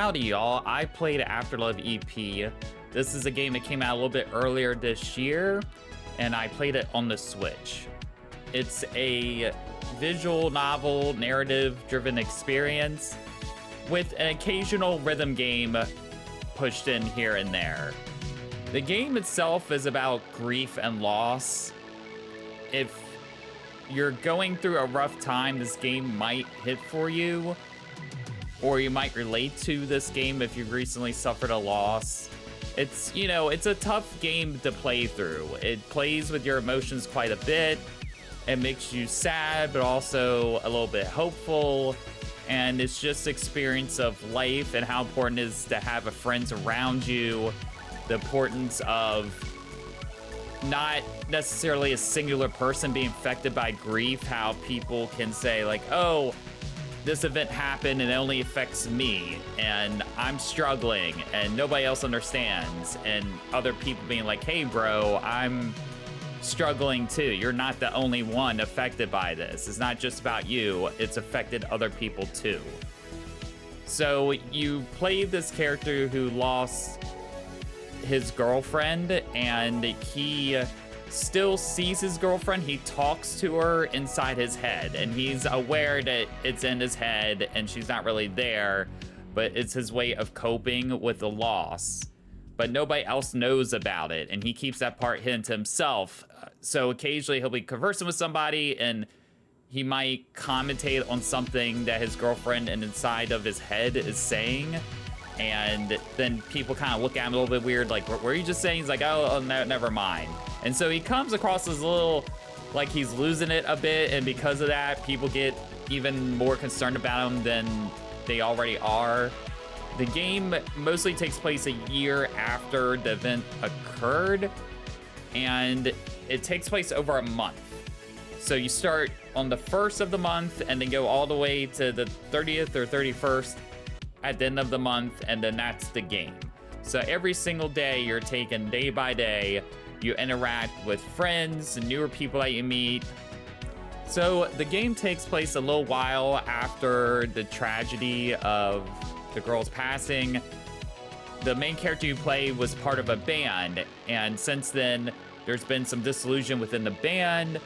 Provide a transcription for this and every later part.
Howdy y'all, I played Afterlove EP. This is a game that came out a little bit earlier this year, and I played it on the Switch. It's a visual novel, narrative-driven experience with an occasional rhythm game pushed in here and there. The game itself is about grief and loss. If you're going through a rough time, this game might hit for you, or you might relate to this game if you've recently suffered a loss. It's, you know, it's a tough game to play through. It plays with your emotions quite a bit. It makes you sad, but also a little bit hopeful. And it's just experience of life and how important it is to have a friends around you. The importance of not necessarily a singular person being affected by grief, how people can say like, oh, this event happened and it only affects me and I'm struggling and nobody else understands, and other people being like, hey bro, I'm struggling too. You're not the only one affected by this. It's not just about you, it's affected other people too. So you play this character who lost his girlfriend, and he still sees his girlfriend. He talks to her inside his head, and he's aware that it's in his head and she's not really there, but it's his way of coping with the loss. But nobody else knows about it, and he keeps that part hidden to himself. So occasionally he'll be conversing with somebody and he might commentate on something that his girlfriend and inside of his head is saying. And then people kind of look at him a little bit weird, like, what were you just saying? He's like, oh, no, never mind. And so he comes across as a little, like he's losing it a bit, and because of that, people get even more concerned about him than they already are. The game mostly takes place a year after the event occurred, and it takes place over a month. So you start on the 1st of the month, and then go all the way to the 30th or 31st at the end of the month, and then that's the game. So every single day you're taken day by day. You interact with friends and newer people that you meet. So the game takes place a little while after the tragedy of the girl's passing. The main character you play was part of a band, and since then there's been some disillusion within the band,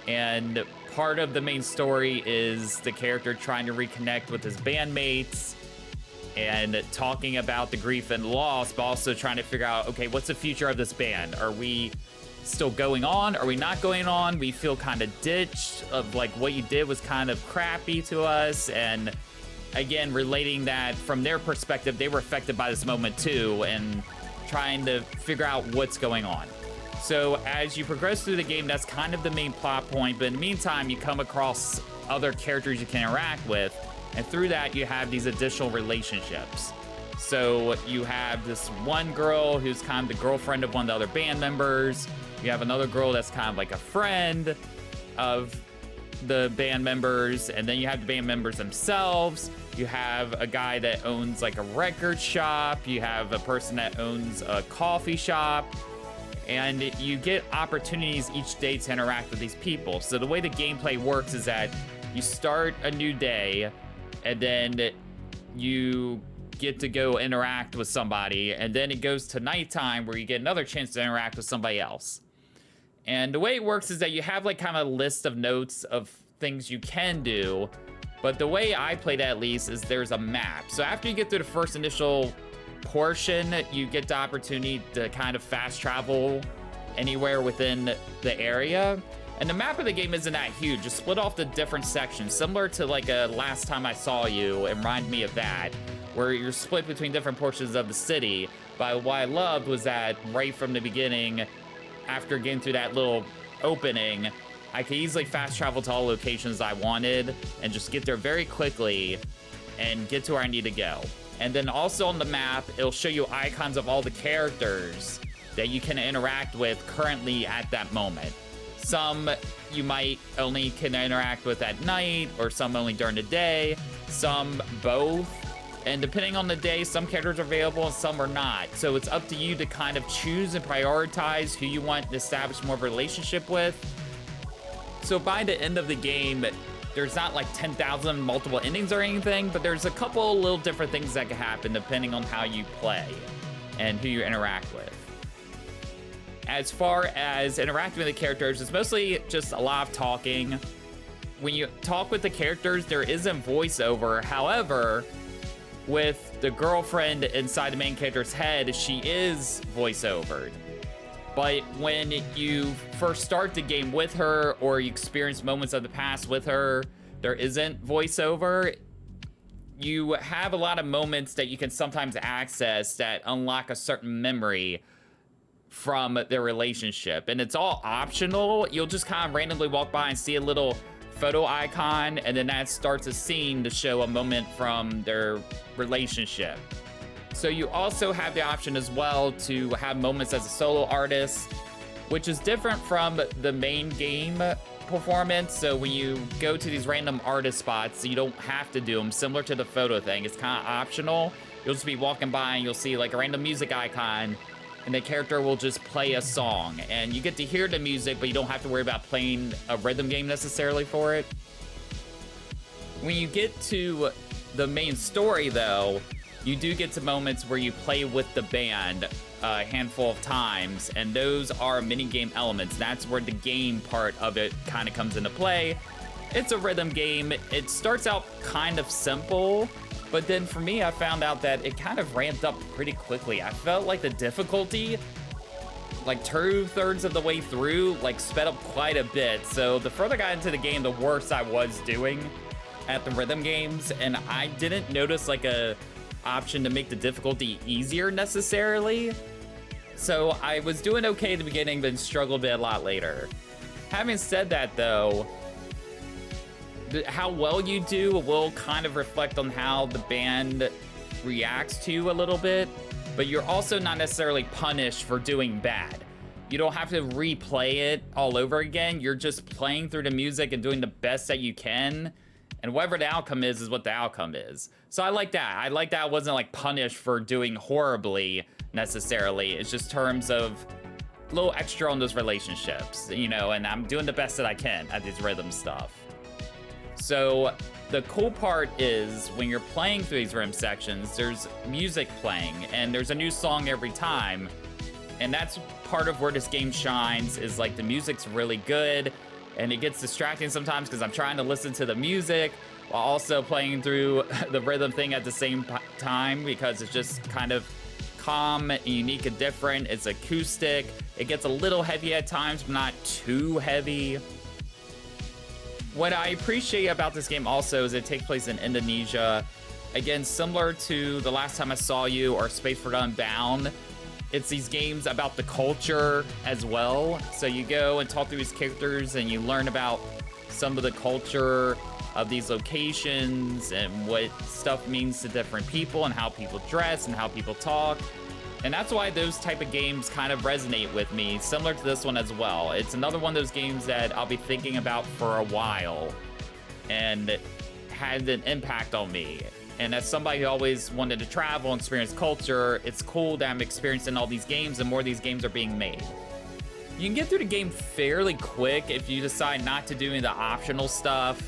and part of the main story is the character trying to reconnect with his bandmates and talking about the grief and loss, but also trying to figure out, okay, what's the future of this band? Are we still going on? Are we not going on? We feel kind of ditched, of like what you did was kind of crappy to us. And again, relating that from their perspective, they were affected by this moment too, and trying to figure out what's going on. So as you progress through the game, that's kind of the main plot point. But in the meantime, you come across other characters you can interact with. And through that, you have these additional relationships. So you have this one girl who's kind of the girlfriend of one of the other band members. You have another girl that's kind of like a friend of the band members. And then you have the band members themselves. You have a guy that owns like a record shop. You have a person that owns a coffee shop. And you get opportunities each day to interact with these people. So the way the gameplay works is that you start a new day, and then you get to go interact with somebody, and then it goes to nighttime where you get another chance to interact with somebody else. And the way it works is that you have like kind of a list of notes of things you can do, but the way I played it, at least, is there's a map. So after you get through the first initial portion, you get the opportunity to kind of fast travel anywhere within the area. And the map of the game isn't that huge. Just split off the different sections, similar to like a Last Time I Saw You. It reminded me of that, where you're split between different portions of the city. But what I loved was that right from the beginning, after getting through that little opening, I could easily fast travel to all locations I wanted and just get there very quickly and get to where I need to go. And then also on the map, it'll show you icons of all the characters that you can interact with currently at that moment. Some you might only can interact with at night, or some only during the day, some both. And depending on the day, some characters are available and some are not. So it's up to you to kind of choose and prioritize who you want to establish more of a relationship with. So by the end of the game, there's not like 10,000 multiple endings or anything, but there's a couple little different things that can happen depending on how you play and who you interact with. As far as interacting with the characters, it's mostly just a lot of talking. When you talk with the characters, there isn't voiceover. However, with the girlfriend inside the main character's head, she is voiceovered. But when you first start the game with her, or you experience moments of the past with her, there isn't voiceover. You have a lot of moments that you can sometimes access that unlock a certain memory from their relationship. And it's all optional. You'll just kind of randomly walk by and see a little photo icon, and then that starts a scene to show a moment from their relationship. So you also have the option as well to have moments as a solo artist, which is different from the main game performance. So when you go to these random artist spots, you don't have to do them. Similar to the photo thing, it's kind of optional. You'll just be walking by and you'll see like a random music icon, and the character will just play a song. And you get to hear the music, but you don't have to worry about playing a rhythm game necessarily for it. When you get to the main story though, you do get to moments where you play with the band a handful of times, and those are mini game elements. That's where the game part of it kind of comes into play. It's a rhythm game. It starts out kind of simple, but then for me, I found out that it kind of ramped up pretty quickly. I felt like the difficulty, like 2/3 of the way through, like sped up quite a bit. So the further I got into the game, the worse I was doing at the rhythm games, and I didn't notice like a option to make the difficulty easier necessarily. So I was doing okay at the beginning, but struggled a bit a lot later. Having said that though, how well you do will kind of reflect on how the band reacts to you a little bit, but you're also not necessarily punished for doing bad. You don't have to replay it all over again. You're just playing through the music and doing the best that you can, and whatever the outcome is what the outcome is. So I like that. I like that I wasn't like punished for doing horribly necessarily. It's just terms of a little extra on those relationships, you know, and I'm doing the best that I can at these rhythm stuff. So the cool part is when you're playing through these rhythm sections, there's music playing and there's a new song every time. And that's part of where this game shines, is like the music's really good, and it gets distracting sometimes because I'm trying to listen to the music while also playing through the rhythm thing at the same time, because it's just kind of calm and unique and different. It's acoustic. It gets a little heavy at times, but not too heavy. What I appreciate about this game also is it takes place in Indonesia. Again, similar to The Last Time I Saw You or Space for Unbound, it's these games about the culture as well. So you go and talk to these characters and you learn about some of the culture of these locations and what stuff means to different people and how people dress and how people talk. And that's why those type of games kind of resonate with me, similar to this one as well. It's another one of those games that I'll be thinking about for a while and had an impact on me. And as somebody who always wanted to travel and experience culture, it's cool that I'm experiencing all these games and more of these games are being made. You can get through the game fairly quick if you decide not to do any of the optional stuff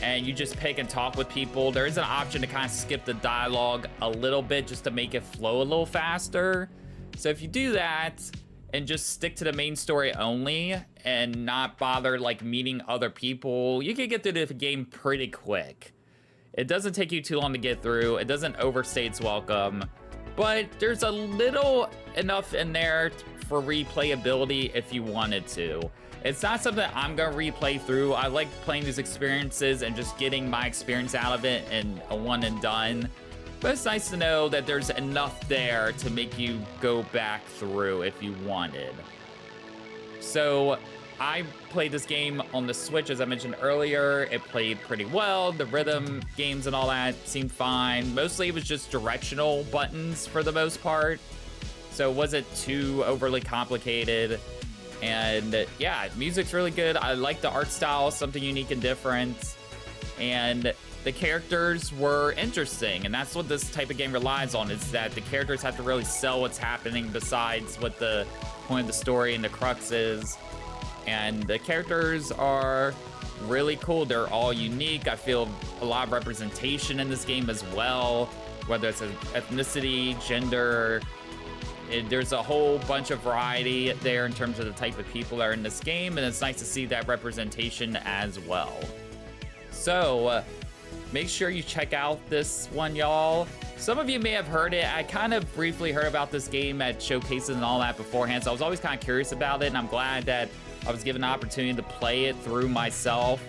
and you just pick and talk with people. There is an option to kind of skip the dialogue a little bit just to make it flow a little faster. So if you do that and just stick to the main story only and not bother like meeting other people, you can get through the game pretty quick. It doesn't take you too long to get through. It doesn't overstay its welcome, but there's a little enough in there for replayability if you wanted to. It's not something I'm gonna replay through. I like playing these experiences and just getting my experience out of it in a one and done. But it's nice to know that there's enough there to make you go back through if you wanted. So I played this game on the Switch, as I mentioned earlier. It played pretty well. The rhythm games and all that seemed fine. Mostly it was just directional buttons for the most part, so it wasn't too overly complicated. And yeah, music's really good. I like the art style, something unique and different. And the characters were interesting, and that's what this type of game relies on, is that the characters have to really sell what's happening besides what the point of the story and the crux is. And the characters are really cool. They're all unique. I feel a lot of representation in this game as well, whether it's ethnicity, gender. There's a whole bunch of variety there in terms of the type of people that are in this game, and it's nice to see that representation as well. So make sure you check out this one, y'all. Some of you may have heard it. I kind of briefly heard about this game at showcases and all that beforehand, so I was always kind of curious about it, and I'm glad that I was given the opportunity to play it through myself.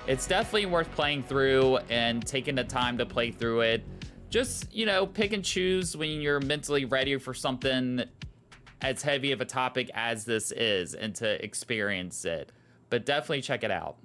It's definitely worth playing through and taking the time to play through it. Just, you know, pick and choose when you're mentally ready for something as heavy of a topic as this is and to experience it. But definitely check it out.